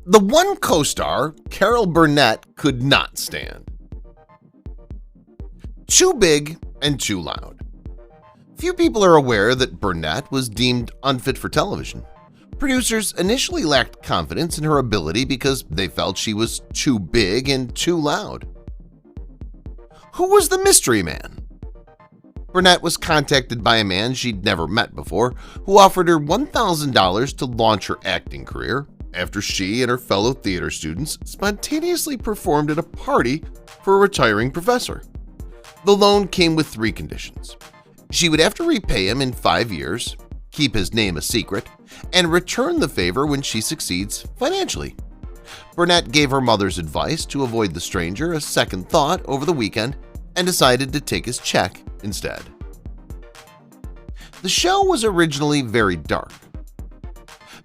The one co-star Carol Burnett could not stand. Too big and too loud. Few people are aware that Burnett was deemed unfit for television. Producers initially lacked confidence in her ability because they felt she was too big and too loud. Who was the mystery man? Burnett was contacted by a man she'd never met before who offered her $1,000 to launch her acting career after she and her fellow theater students spontaneously performed at a party for a retiring professor. The loan came with 3 conditions. She would have to repay him in 5 years, keep his name a secret, and return the favor when she succeeds financially. Burnett gave her mother's advice to avoid the stranger a second thought over the weekend and decided to take his check instead. The show was originally very dark.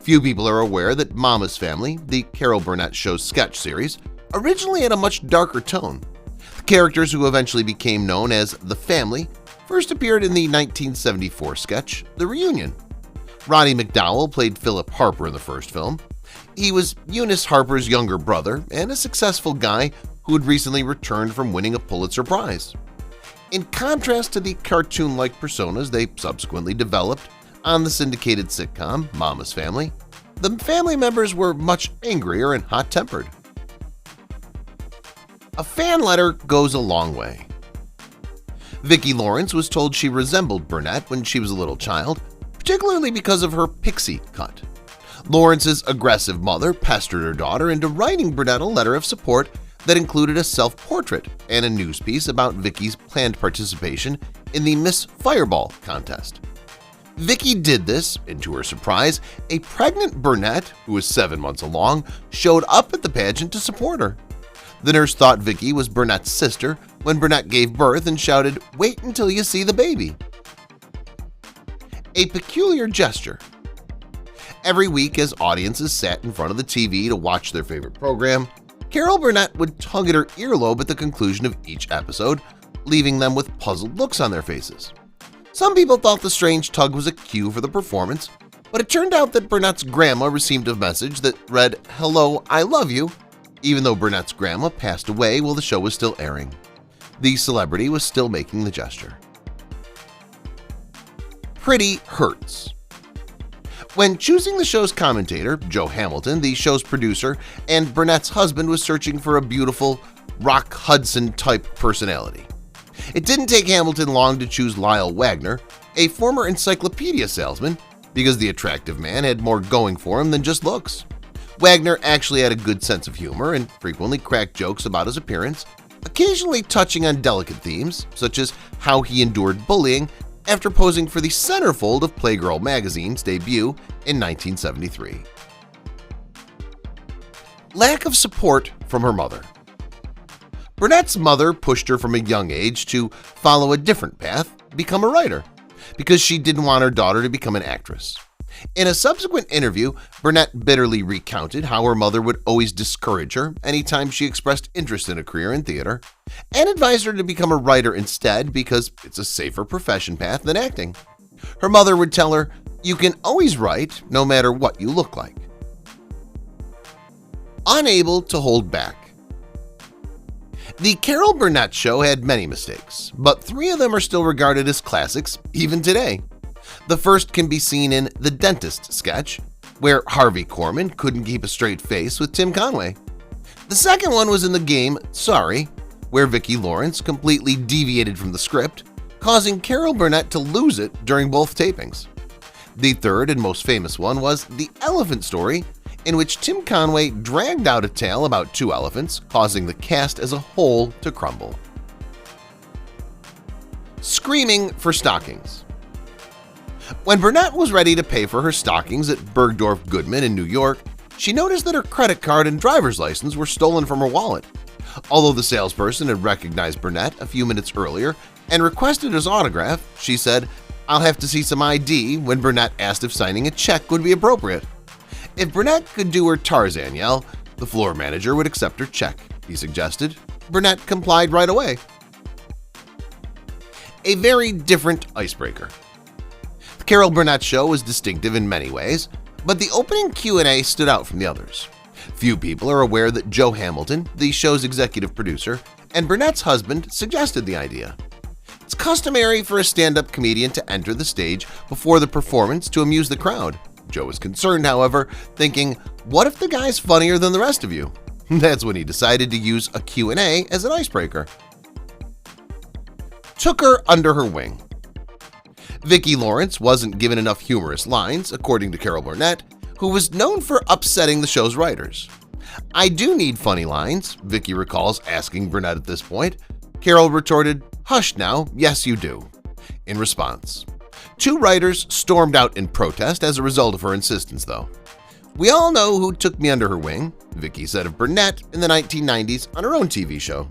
Few people are aware that Mama's Family, the Carol Burnett Show's sketch series, originally had a much darker tone. The characters who eventually became known as The Family first appeared in the 1974 sketch, The Reunion. Roddy McDowall played Philip Harper in the first film. He was Eunice Harper's younger brother and a successful guy who had recently returned from winning a Pulitzer Prize. In contrast to the cartoon-like personas they subsequently developed on the syndicated sitcom Mama's Family, the family members were much angrier and hot-tempered. A fan letter goes a long way. Vicki Lawrence was told she resembled Burnett when she was a little child, particularly because of her pixie cut. Lawrence's aggressive mother pestered her daughter into writing Burnett a letter of support that included a self-portrait and a news piece about Vicki's planned participation in the Miss Fireball contest. Vicki did this, and to her surprise, a pregnant Burnett, who was 7 months along, showed up at the pageant to support her. The nurse thought Vicki was Burnett's sister when Burnett gave birth and shouted, "Wait until you see the baby." A peculiar gesture. Every week as audiences sat in front of the TV to watch their favorite program, Carol Burnett would tug at her earlobe at the conclusion of each episode, leaving them with puzzled looks on their faces. Some people thought the strange tug was a cue for the performance, but it turned out that Burnett's grandma received a message that read, "Hello, I love you," even though Burnett's grandma passed away while the show was still airing. The celebrity was still making the gesture. Pretty hurts. When choosing the show's commentator, Joe Hamilton, the show's producer, and Burnett's husband was searching for a beautiful Rock Hudson-type personality. It didn't take Hamilton long to choose Lyle Waggoner, a former encyclopedia salesman, because the attractive man had more going for him than just looks. Waggoner actually had a good sense of humor and frequently cracked jokes about his appearance, occasionally touching on delicate themes, such as how he endured bullying after posing for the centerfold of Playgirl magazine's debut in 1973. Lack of support from her mother. Burnett's mother pushed her from a young age to follow a different path, become a writer, because she didn't want her daughter to become an actress. In a subsequent interview, Burnett bitterly recounted how her mother would always discourage her anytime she expressed interest in a career in theater, and advised her to become a writer instead because it's a safer profession path than acting. Her mother would tell her, "You can always write no matter what you look like." Unable to hold back. The Carol Burnett Show had many mistakes, but 3 of them are still regarded as classics even today. The first can be seen in The Dentist sketch, where Harvey Korman couldn't keep a straight face with Tim Conway. The second one was in the game Sorry, where Vicki Lawrence completely deviated from the script, causing Carol Burnett to lose it during both tapings. The third and most famous one was The Elephant Story, in which Tim Conway dragged out a tale about 2 elephants, causing the cast as a whole to crumble. Screaming for stockings. When Burnett was ready to pay for her stockings at Bergdorf Goodman in New York, she noticed that her credit card and driver's license were stolen from her wallet. Although the salesperson had recognized Burnett a few minutes earlier and requested his autograph, she said, "I'll have to see some ID," when Burnett asked if signing a check would be appropriate. If Burnett could do her Tarzan yell, the floor manager would accept her check, he suggested. Burnett complied right away. A very different icebreaker. The Carol Burnett Show was distinctive in many ways, but the opening Q&A stood out from the others. Few people are aware that Joe Hamilton, the show's executive producer, and Burnett's husband suggested the idea. It's customary for a stand-up comedian to enter the stage before the performance to amuse the crowd. Joe was concerned, however, thinking, what if the guy's funnier than the rest of you? That's when he decided to use a Q&A as an icebreaker. Took her under her wing. Vicki Lawrence wasn't given enough humorous lines, according to Carol Burnett, who was known for upsetting the show's writers. I do need funny lines, Vicki recalls asking Burnett at this point. Carol retorted, hush now, yes you do. In response, two writers stormed out in protest as a result of her insistence, though. We all know who took me under her wing, Vicki said of Burnett in the 1990s on her own TV show.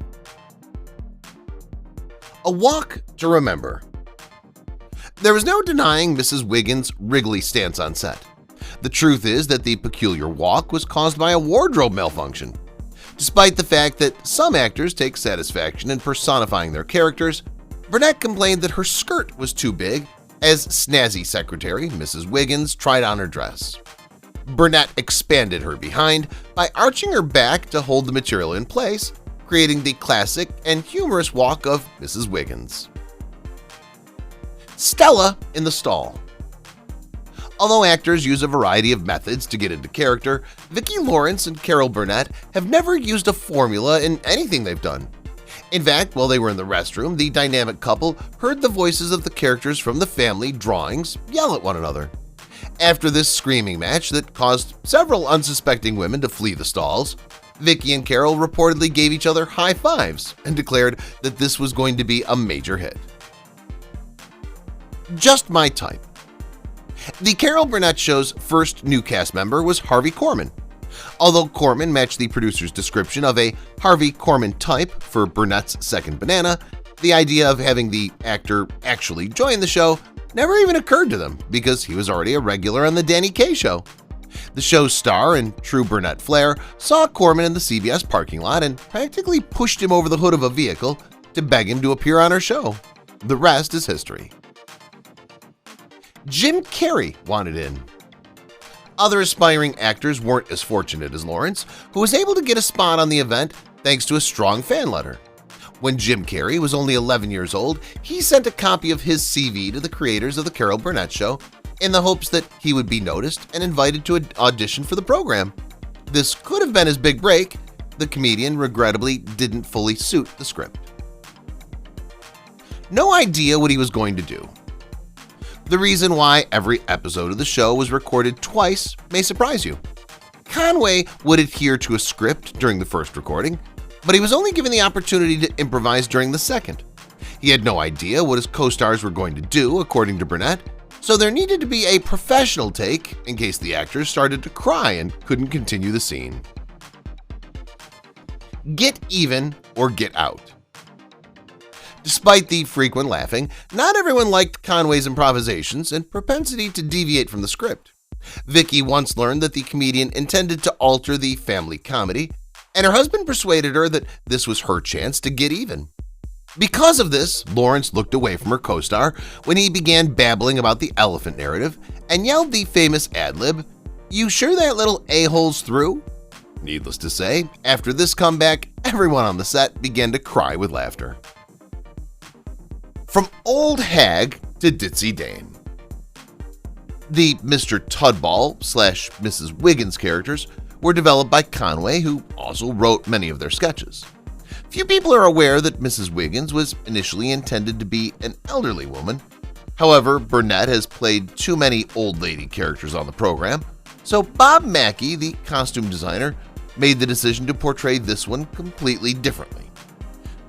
A walk to remember. There was no denying Mrs. Wiggins' wriggly stance on set. The truth is that the peculiar walk was caused by a wardrobe malfunction. Despite the fact that some actors take satisfaction in personifying their characters, Burnett complained that her skirt was too big as snazzy secretary Mrs. Wiggins tried on her dress. Burnett expanded her behind by arching her back to hold the material in place, creating the classic and humorous walk of Mrs. Wiggins. Stella in the stall. Although actors use a variety of methods to get into character, Vicki Lawrence and Carol Burnett have never used a formula in anything they've done. In fact, while they were in the restroom, the dynamic couple heard the voices of the characters from the family drawings yell at one another. After this screaming match that caused several unsuspecting women to flee the stalls, Vicki and Carol reportedly gave each other high fives and declared that this was going to be a major hit. Just my type. The Carol Burnett show's first new cast member was Harvey Korman. Although Korman matched the producer's description of a Harvey Korman type for Burnett's second banana, the idea of having the actor actually join the show never even occurred to them because he was already a regular on the Danny Kaye Show. The show's star and true Burnett flair saw Korman in the CBS parking lot and practically pushed him over the hood of a vehicle to beg him to appear on her show. The rest is history. Jim Carrey wanted in. Other aspiring actors weren't as fortunate as Lawrence, who was able to get a spot on the event thanks to a strong fan letter. When Jim Carrey was only 11 years old, he sent a copy of his CV to the creators of The Carol Burnett Show in the hopes that he would be noticed and invited to audition for the program. This could have been his big break. The comedian regrettably didn't fully suit the script. No idea what he was going to do. The reason why every episode of the show was recorded twice may surprise you. Conway would adhere to a script during the first recording, but he was only given the opportunity to improvise during the second. He had no idea what his co-stars were going to do, according to Burnett, so there needed to be a professional take in case the actors started to cry and couldn't continue the scene. Get even or get out. Despite the frequent laughing, not everyone liked Conway's improvisations and propensity to deviate from the script. Vicki once learned that the comedian intended to alter the family comedy, and her husband persuaded her that this was her chance to get even. Because of this, Lawrence looked away from her co-star when he began babbling about the elephant narrative and yelled the famous ad-lib, "You sure that little a-hole's through?" Needless to say, after this comeback, everyone on the set began to cry with laughter. From old hag to ditzy dame. The Mr. Tudball / Mrs. Wiggins characters were developed by Conway, who also wrote many of their sketches. Few people are aware that Mrs. Wiggins was initially intended to be an elderly woman. However, Burnett has played too many old lady characters on the program, so Bob Mackey, the costume designer, made the decision to portray this one completely differently.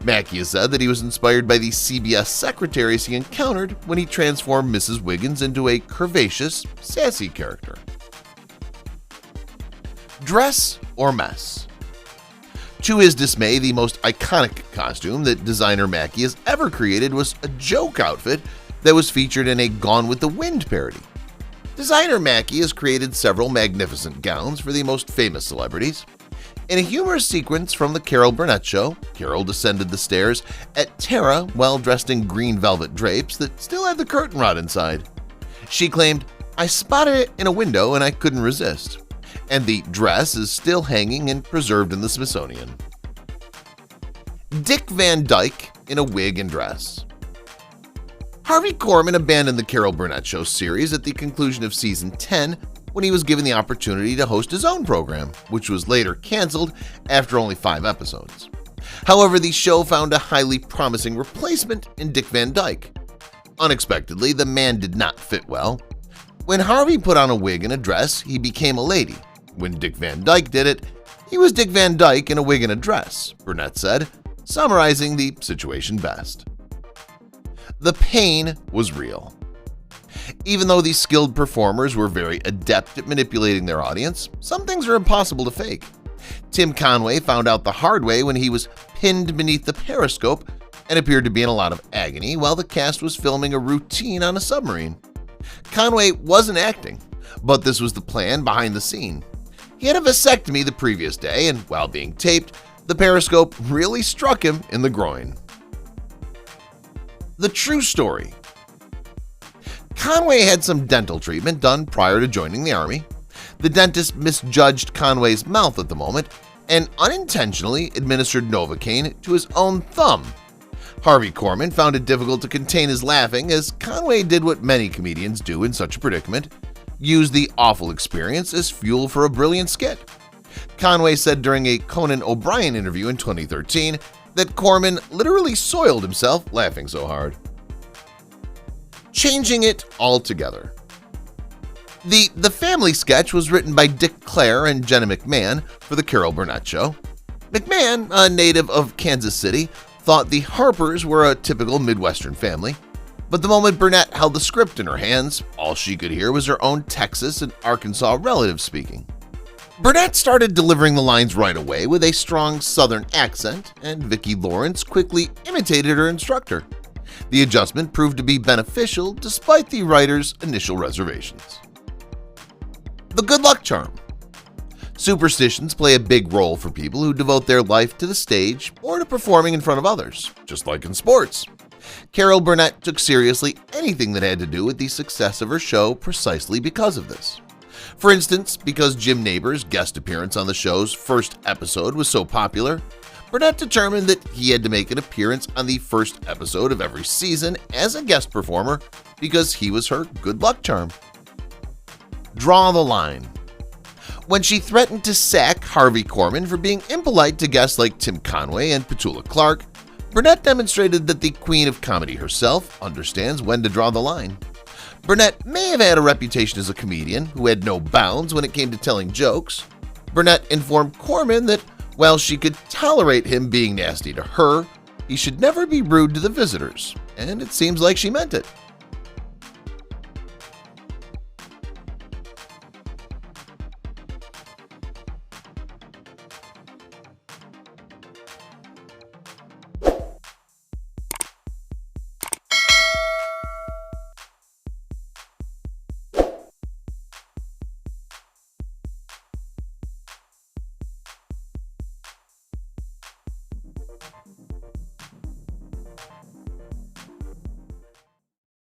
Mackey has said that he was inspired by the CBS secretaries he encountered when he transformed Mrs. Wiggins into a curvaceous, sassy character. Dress or mess? To his dismay, the most iconic costume that designer Mackey has ever created was a joke outfit that was featured in a Gone with the Wind parody. Designer Mackey has created several magnificent gowns for the most famous celebrities. In a humorous sequence from The Carol Burnett Show, Carol descended the stairs at Tara while dressed in green velvet drapes that still had the curtain rod inside. She claimed, "I spotted it in a window and I couldn't resist. and the dress is still hanging and preserved in the Smithsonian. Dick Van Dyke in a wig and dress. Harvey Korman abandoned the Carol Burnett Show series at the conclusion of season 10 when he was given the opportunity to host his own program, which was later canceled after only 5 episodes. However, the show found a highly promising replacement in Dick Van Dyke. Unexpectedly, the man did not fit well. When Harvey put on a wig and a dress, he became a lady. When Dick Van Dyke did it, he was Dick Van Dyke in a wig and a dress, Burnett said, summarizing the situation best. The pain was real. Even though these skilled performers were very adept at manipulating their audience, some things are impossible to fake. Tim Conway found out the hard way when he was pinned beneath the periscope and appeared to be in a lot of agony while the cast was filming a routine on a submarine. Conway wasn't acting, but this was the plan behind the scene. He had a vasectomy the previous day, and while being taped, the periscope really struck him in the groin. The true story. Conway had some dental treatment done prior to joining the Army. The dentist misjudged Conway's mouth at the moment and unintentionally administered Novocaine to his own thumb. Harvey Korman found it difficult to contain his laughing as Conway did what many comedians do in such a predicament, use the awful experience as fuel for a brilliant skit. Conway said during a Conan O'Brien interview in 2013 that Korman literally soiled himself laughing so hard. Changing it altogether. The family sketch was written by Dick Clare and Jenna McMahon for the Carol Burnett Show. McMahon, a native of Kansas City, thought the Harpers were a typical Midwestern family, but the moment Burnett held the script in her hands, all she could hear was her own Texas and Arkansas relatives speaking. Burnett started delivering the lines right away with a strong Southern accent, and Vicki Lawrence quickly imitated her instructor. The adjustment proved to be beneficial despite the writer's initial reservations. The good luck charm. Superstitions play a big role for people who devote their life to the stage or to performing in front of others, just like in sports. Carol Burnett took seriously anything that had to do with the success of her show precisely because of this. For instance, because Jim Neighbors' guest appearance on the show's first episode was so popular, Burnett determined that he had to make an appearance on the first episode of every season as a guest performer because he was her good luck charm. Draw the line. When she threatened to sack Harvey Korman for being impolite to guests like Tim Conway and Petula Clark, Burnett demonstrated that the queen of comedy herself understands when to draw the line. Burnett may have had a reputation as a comedian who had no bounds when it came to telling jokes. Burnett informed Korman that while she could tolerate him being nasty to her, he should never be rude to the visitors, and it seems like she meant it.